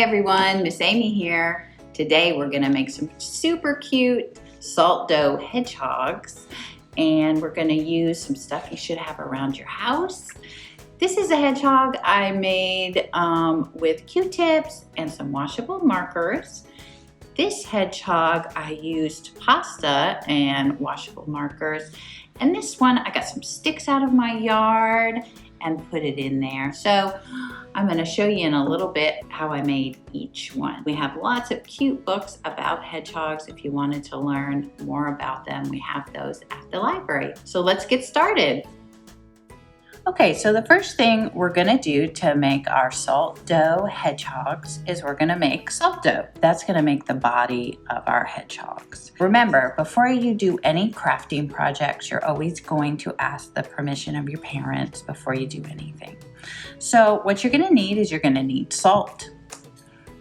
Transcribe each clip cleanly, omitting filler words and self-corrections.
Hi everyone, Miss Amy here. Today we're gonna make some super cute salt dough hedgehogs, and we're gonna use some stuff you should have around your house. This is a hedgehog I made with Q-tips and some washable markers. This hedgehog I used pasta and washable markers, and this one I got some sticks out of my yard and put it in there. So I'm going to show you in a little bit how I made each one. We have lots of cute books about hedgehogs. If you wanted to learn more about them, we have those at the library. So let's get started. Okay, so the first thing we're gonna do to make our salt dough hedgehogs is we're gonna make salt dough. That's gonna make the body of our hedgehogs. Remember, before you do any crafting projects, you're always going to ask the permission of your parents before you do anything. So what you're gonna need is you're gonna need salt.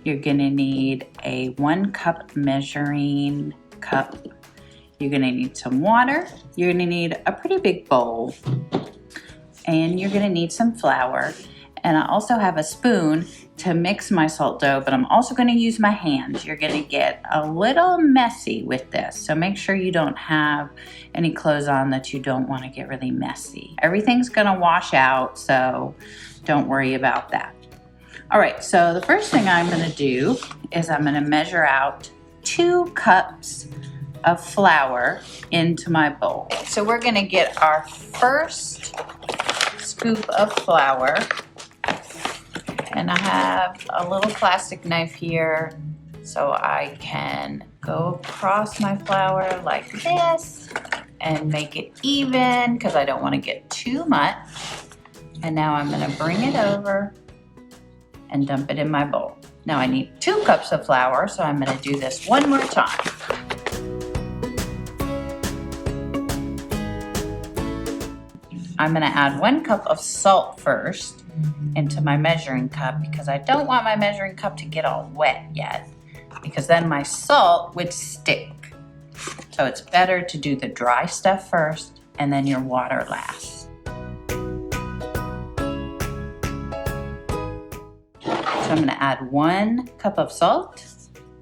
You're gonna need a 1 cup measuring cup. You're gonna need some water. You're gonna need a pretty big bowl. And you're gonna need some flour. And I also have a spoon to mix my salt dough, but I'm also gonna use my hands. You're gonna get a little messy with this, so make sure you don't have any clothes on that you don't wanna get really messy. Everything's gonna wash out, so don't worry about that. All right, so the first thing I'm gonna do is I'm gonna measure out 2 cups of flour into my bowl. So we're gonna get our first scoop of flour, and I have a little plastic knife here so I can go across my flour like this and make it even because I don't want to get too much. And now I'm going to bring it over and dump it in my bowl. Now I need 2 cups of flour, so I'm going to do this one more time. I'm gonna add 1 cup of salt first into my measuring cup because I don't want my measuring cup to get all wet yet, because then my salt would stick. So it's better to do the dry stuff first and then your water last. So I'm gonna add 1 cup of salt.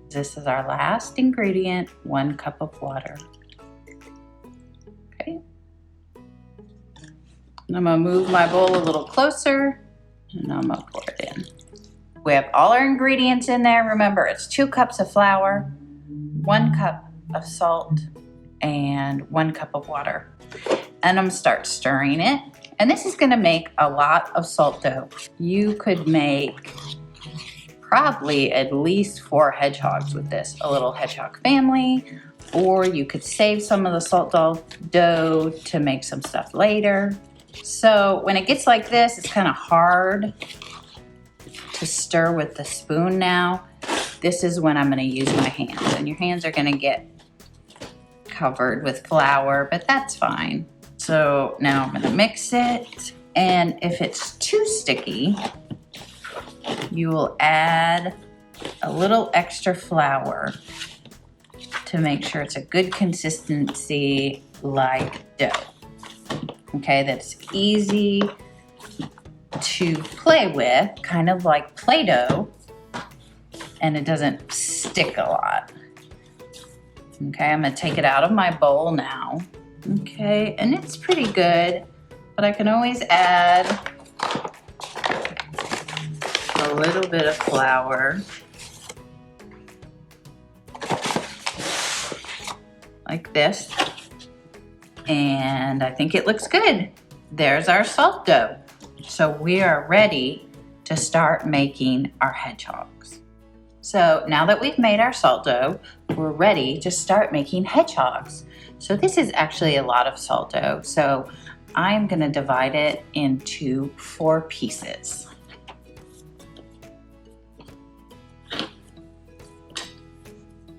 This is our last ingredient, 1 cup of water. I'm gonna move my bowl a little closer and I'm gonna pour it in. We have all our ingredients in there. Remember, it's 2 cups of flour, 1 cup of salt, and 1 cup of water. And I'm gonna start stirring it. And this is gonna make a lot of salt dough. You could make probably at least 4 hedgehogs with this, a little hedgehog family, or you could save some of the salt dough to make some stuff later. So when it gets like this, it's kind of hard to stir with the spoon now. This is when I'm going to use my hands, and your hands are going to get covered with flour, but that's fine. So now I'm going to mix it, and if it's too sticky, you will add a little extra flour to make sure it's a good consistency like dough. Okay, that's easy to play with, kind of like Play-Doh, and it doesn't stick a lot. Okay, I'm gonna take it out of my bowl now. Okay, and it's pretty good, but I can always add a little bit of flour, like this. And I think it looks good. There's our salt dough. So we are ready to start making our hedgehogs. So now that we've made our salt dough, we're ready to start making hedgehogs. So this is actually a lot of salt dough. So I'm gonna divide it into 4 pieces.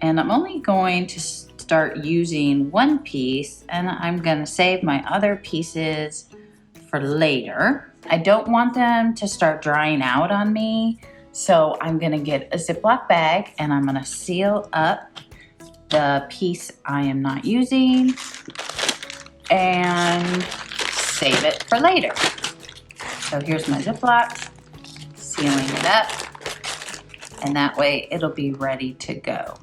And I'm only going to start using 1 piece, and I'm gonna save my other pieces for later. I don't want them to start drying out on me, so I'm gonna get a Ziploc bag and I'm gonna seal up the piece I am not using and save it for later. So here's my Ziploc, sealing it up. and that way it'll be ready to go.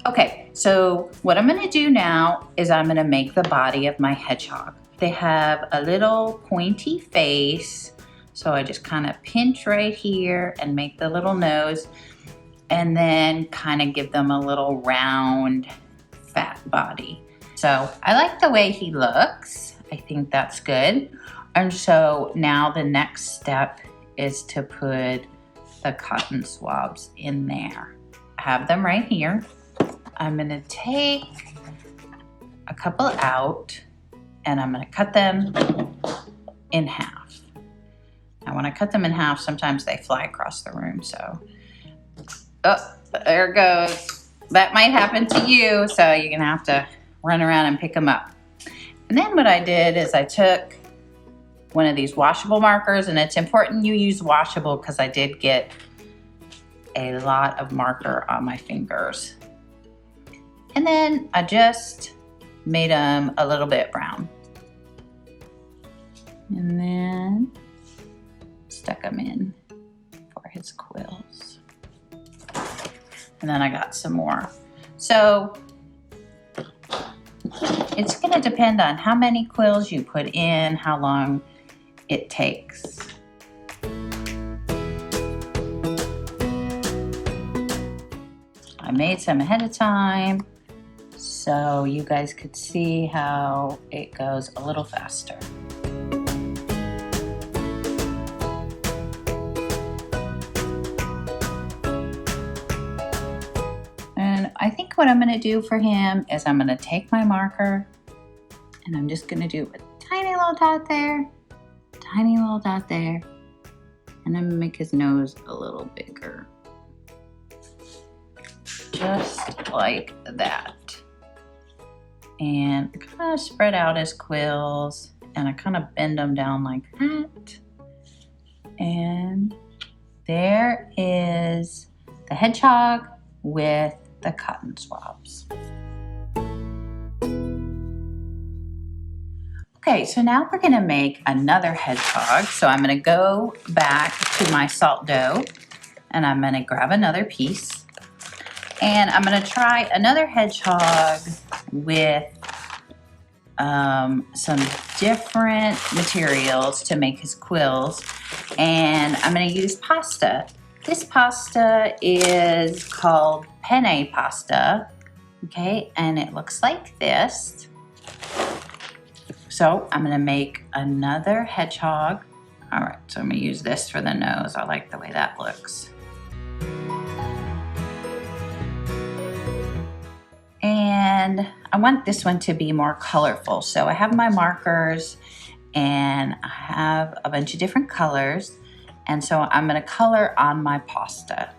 Okay, so what I'm gonna do now is I'm gonna make the body of my hedgehog. They have a little pointy face, so I just kind of pinch right here and make the little nose, and then kind of give them a little round, fat body. So I like the way he looks. I think that's good. And so now the next step is to put the cotton swabs in there. I have them right here. I'm gonna take a couple out and I'm gonna cut them in half. Now when I cut them in half, sometimes they fly across the room, so. Oh, there it goes. That might happen to you, so you're gonna have to run around and pick them up. And then what I did is I took one of these washable markers, and it's important you use washable because I did get a lot of marker on my fingers. And then I just made them a little bit brown. And then stuck them in for his quills. And then I got some more. So it's gonna depend on how many quills you put in, how long it takes. I made some ahead of time so you guys could see how it goes a little faster. And I think what I'm gonna do for him is I'm gonna take my marker and I'm just gonna do a tiny little dot there, tiny little dot there, and I'm gonna make his nose a little bigger. Just like that. And kind of spread out his quills and I kind of bend them down like that. And there is the hedgehog with the cotton swabs. Okay, so now we're gonna make another hedgehog. So I'm gonna go back to my salt dough and I'm gonna grab another piece. And I'm gonna try another hedgehog with some different materials to make his quills. And I'm gonna use pasta. This pasta is called penne pasta, okay? And it looks like this. So I'm gonna make another hedgehog. All right, so I'm gonna use this for the nose. I like the way that looks. And I want this one to be more colorful. So I have my markers and I have a bunch of different colors. And so I'm gonna color on my pasta.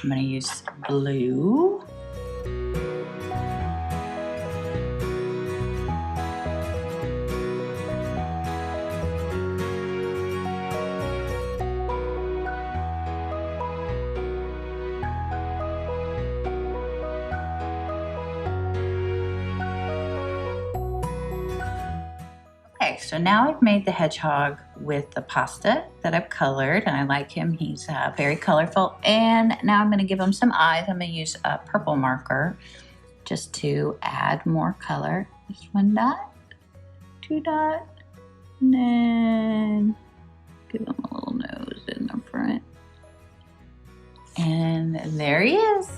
I'm gonna use blue. Okay, so now I've made the hedgehog with the pasta that I've colored, and I like him. He's very colorful. And now I'm gonna give him some eyes. I'm gonna use a purple marker just to add more color. Just 1 dot, 2 dot, and then give him a little nose in the front. And there he is.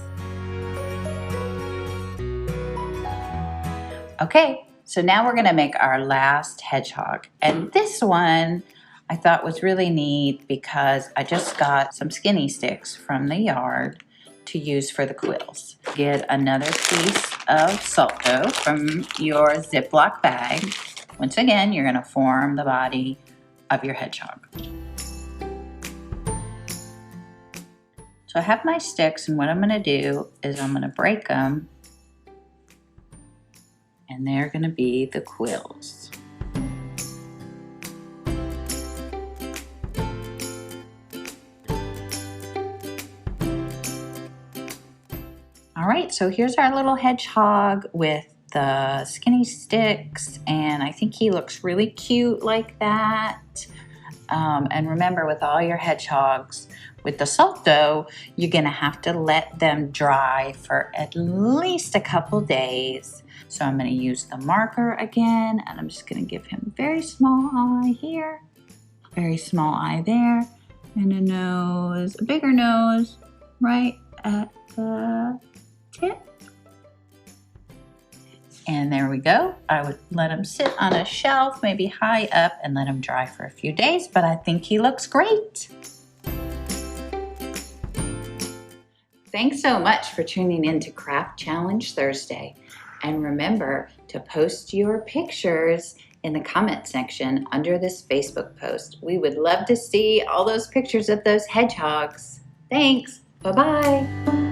Okay. So now we're gonna make our last hedgehog. And this one I thought was really neat because I just got some skinny sticks from the yard to use for the quills. Get another piece of salt dough from your Ziploc bag. Once again, you're gonna form the body of your hedgehog. So I have my sticks, and what I'm gonna do is I'm gonna break them, and they're gonna be the quills. All right, so here's our little hedgehog with the skinny sticks, and I think he looks really cute like that. And remember, with all your hedgehogs, with the salt dough, you're gonna have to let them dry for at least a couple days. So I'm gonna use the marker again, and I'm just gonna give him a very small eye here, very small eye there, and a nose, a bigger nose right at the tip. And there we go. I would let him sit on a shelf, maybe high up, and let him dry for a few days, but I think he looks great. Thanks so much for tuning in to Craft Challenge Thursday. And remember to post your pictures in the comment section under this Facebook post. We would love to see all those pictures of those hedgehogs. Thanks. Bye-bye.